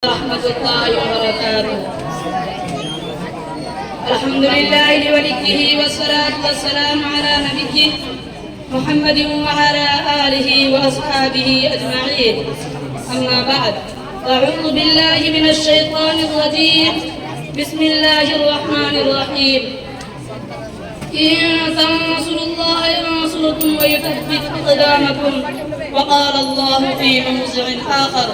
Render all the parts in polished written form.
ورحمة الله وبركاته. الحمد لله لوليه والصلاة والسلام على نبيه محمد وعلى آله وأصحابه أجمعين. أما بعد، أعوذ بالله من الشيطان الرجيم. بسم الله الرحمن الرحيم. إن تنصروا الله ينصركم ويثبت أقدامكم. وقال الله في موضع آخر: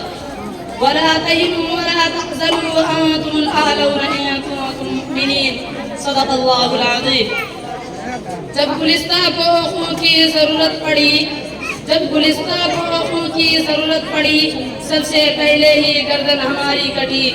ولا تهنوا ولا تحزنوا وأنتم الأعلون إن كنتم مؤمنين. صدق اللہ العظیم. جب گلستہ کو خون کی ضرورت پڑی سب سے پہلے ہی گردن ہماری کٹی.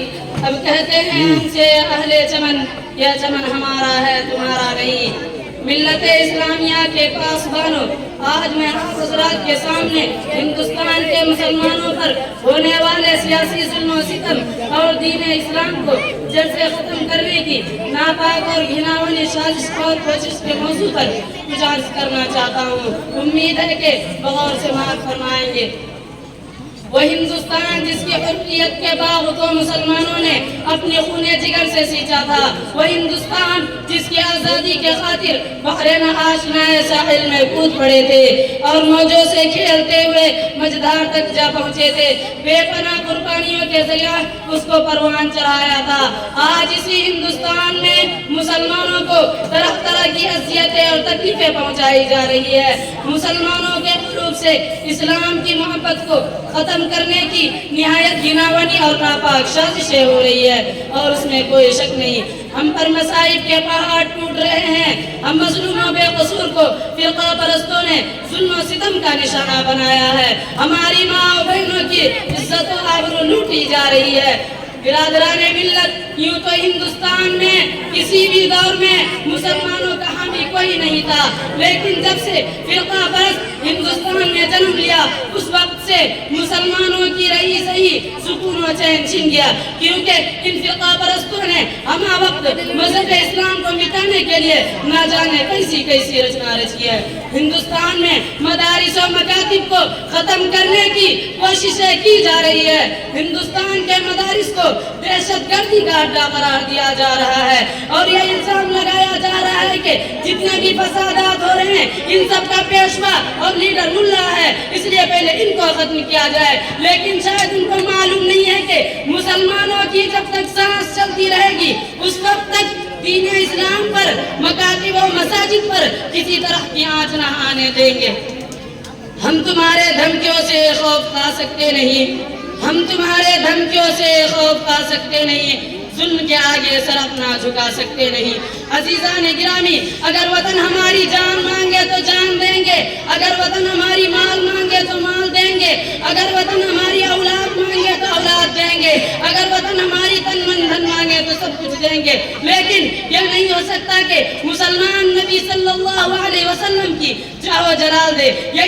اب کہتے ہیں ہم سے اہل چمن، یہ چمن ہمارا ہے تمہارا نہیں. ملت اسلامیہ کے پاسبانوں، آج میں آپ حضرات کے سامنے ہندوستان کے مسلمانوں پر ہونے والے سیاسی ظلم و ستم اور دین اسلام کو جڑ سے ختم کرنے کی ناپاک اور گھناؤنی سازش اور کوشش کے موضوع پر گزارش کرنا چاہتا ہوں. امید ہے کہ بغور سے معاف فرمائیں گے. وہ ہندوستان جس کی حریت کے باغ کو مسلمانوں نے اپنے خون جگر سے سینچا تھا، وہ ہندوستان جس کی آزادی کے خاطر بحرین آشنائے ساحل میں کود پڑے تھے اور موجوں سے کھیلتے ہوئے مجدار تک جا پہنچے تھے، بے پناہ قربانیوں کے ذریعہ اس کو پروان چڑھایا تھا. آج اسی ہندوستان میں مسلمانوں کو طرح طرح کی اذیتیں اور تکلیفیں پہنچائی جا رہی ہے. مسلمانوں کے قلوب سے اسلام کی محبت کو ختم کرنے کی نہایت گھناؤنی اور ناپاک سازشیں ہو رہی ہے اور اس میں کوئی شک نہیں. ہم پر مصائب کے پہاڑ ٹوٹ رہے ہیں. ہم مظلوموں بے قصور کو فرقہ پرستوں نے ظلم و ستم کا نشانہ بنایا ہے. ہماری ماں و بہنوں کی عزت و آبرو لوٹی جا رہی ہے. برادران ملت، یوں تو ہندوستان میں کسی بھی دور میں مسلمانوں کا حامی کوئی نہیں تھا، لیکن جب سے فرقہ پرست ہندوستان میں جنم لیا اس وقت سے مسلمانوں کی رہی صحیح سکون و چین چھن گیا، کیونکہ ان فرقہ پرستوں نے ہمہ وقت مذہب اسلام کو مٹانے کے لیے نہ جانے کیسی کیسی رچنا رچی ہے. ہندوستان میں مدارس و مکاتب کو ختم کرنے کی کوششیں کی جا رہی ہے. ہندوستان کے مدارس کو دہشت گردی کا اڈا قرار دیا جا رہا ہے اور یہ الزام لگایا جا رہا ہے کہ جتنے بھی فسادات ہو رہے ہیں ان سب کا پیشوا اور لیڈر ملا ہے، اس لیے پہلے ان کو ختم کیا جائے. لیکن شاید ان کو معلوم نہیں ہے کہ مسلمانوں کی جب تک سانس چلتی رہے گی اس وقت تک دین اسلام پر، مکاتب و مساجد پر کسی طرح کی آنچ نہ آنے دیں گے. ہم تمہارے دھمکیوں سے خوف کھا سکتے نہیں، ہم تمہارے دھمکیوں سے خوف کھا سکتے نہیں، ظلم کے آگے سر اپنا جھکا سکتے نہیں. عزیزان گرامی، اگر وطن ہماری جان مانگے تو جان دیں گے، اگر وطن ہماری مال مانگے تو مال دیں گے، اگر وطن ہماری اولاد مانگے تو اولاد دیں گے، اگر وطن ہماری تن من دھن مانگے تو سب کچھ دیں گے. لیکن یہ نہیں ہو سکتا کہ مسلمان نبی صلی اللہ علیہ وسلم کی جاہ و جلال دے. یہ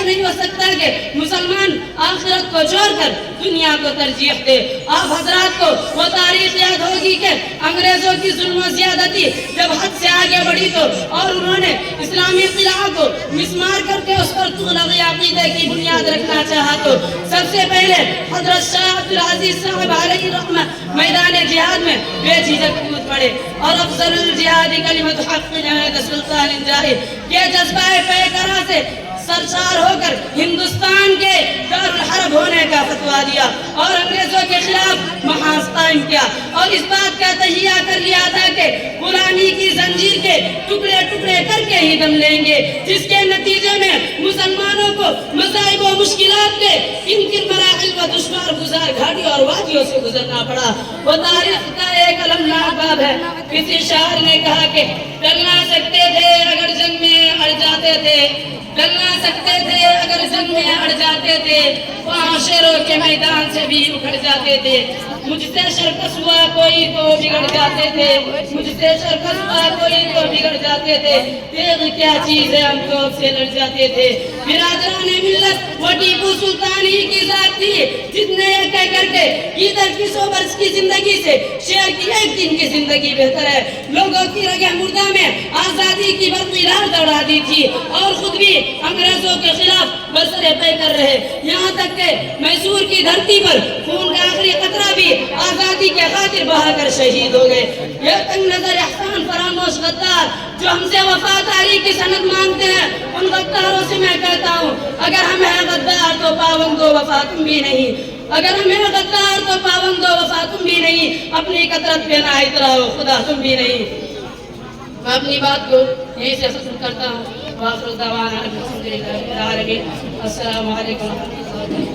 نہیں ہو سکتا کہ مسلمان آخرت کو چھوڑ کر دنیا کو ترجیح دے. آپ حضرات کو وہ تاریخ یاد ہوگی کہ انگریزوں کی ظلم و زیادتی جب حد سے آگے بڑھی تو اور انہوں نے اسلامی قلعہ کو مسمار کر کے اس پر تغلقی عقیدے کی بنیاد رکھنا چاہا تو سب سے پہلے حضرت شاہ عبدالعزیز صاحب علیہ رحمہ میدان جہاد میں بے جھجک کود پڑے اور افضل الجہاد کلمۃ حق عند سلطان جاہر کے جذبہ پیکرا سے سرشار ہو کر ہندوستان کے دارالحرب ہونے کا فتویٰ دیا اور انگریزوں کے خلاف محاذ قائم کیا اور اس بات کا تہیہ کر لیا تھا کہ غلامی کی زنجیر کے ٹکڑے ٹکڑے کر کے ہی دم لیں گے، جس کے نتیجے میں مسلمانوں کو مصائب و مشکلات کے کن مراحل و دشوار گزار گھاٹیوں اور وادیوں سے گزرنا پڑا. وہ تاریخ کا ایک المناک باب ہے. کسی شاعر نے کہا کہ ڈر نہ سکتے تھے اگر جنگ میں اڑ جاتے تھے، ڈر نہ سکتے تھے اگر جنگ میں اڑ جاتے تھے، وہاں شیروں کے میدان سے بھی اکھڑ جاتے تھے. مجھ سے شرکس ہوا کوئی تو بگڑ جاتے تھے، مجھ سے شرکس ہوا کوئی تو بگڑ جاتے تھے، تیغ کیا چیز ہے ہم تو سے لڑ جاتے تھے. برادران ملت، وہ ٹیپو سلطان ہی کی ذات تھی جس نے یہ کہہ کر کے ادھر کی 100 برس کی زندگی سے شیر کی ایک دن کی زندگی بہتر ہے لوگوں کی رگے مردہ میں آزادی کی برقی لہر دوڑا دی تھی اور خود بھی انگریزوں کے خلاف برسر پیکر رہے. یہاں تک کہ میسور کی دھرتی پر خون کا آخری قطرہ بھی رہ کر شہید ہو گئے. یہ تنگ نظر احسان فراموش غدار جو ہم سے وفاداری کی سند مانگتے ہیں، ان غداروں سے میں کہتا ہوں اگر ہم ہیں غدار تو پابند و وفا تم بھی نہیں. اگر ہم ہیں غدار تو پابند و وفا تم بھی نہیں. اپنی کثرت پہ نہایت رہو خدا تم بھی نہیں. میں اپنی بات کو یہیں سے ختم کرتا ہوں. وآخر دعوانا الحمدللہ رب العالمین. السلام علیکم ورحمۃ اللہ.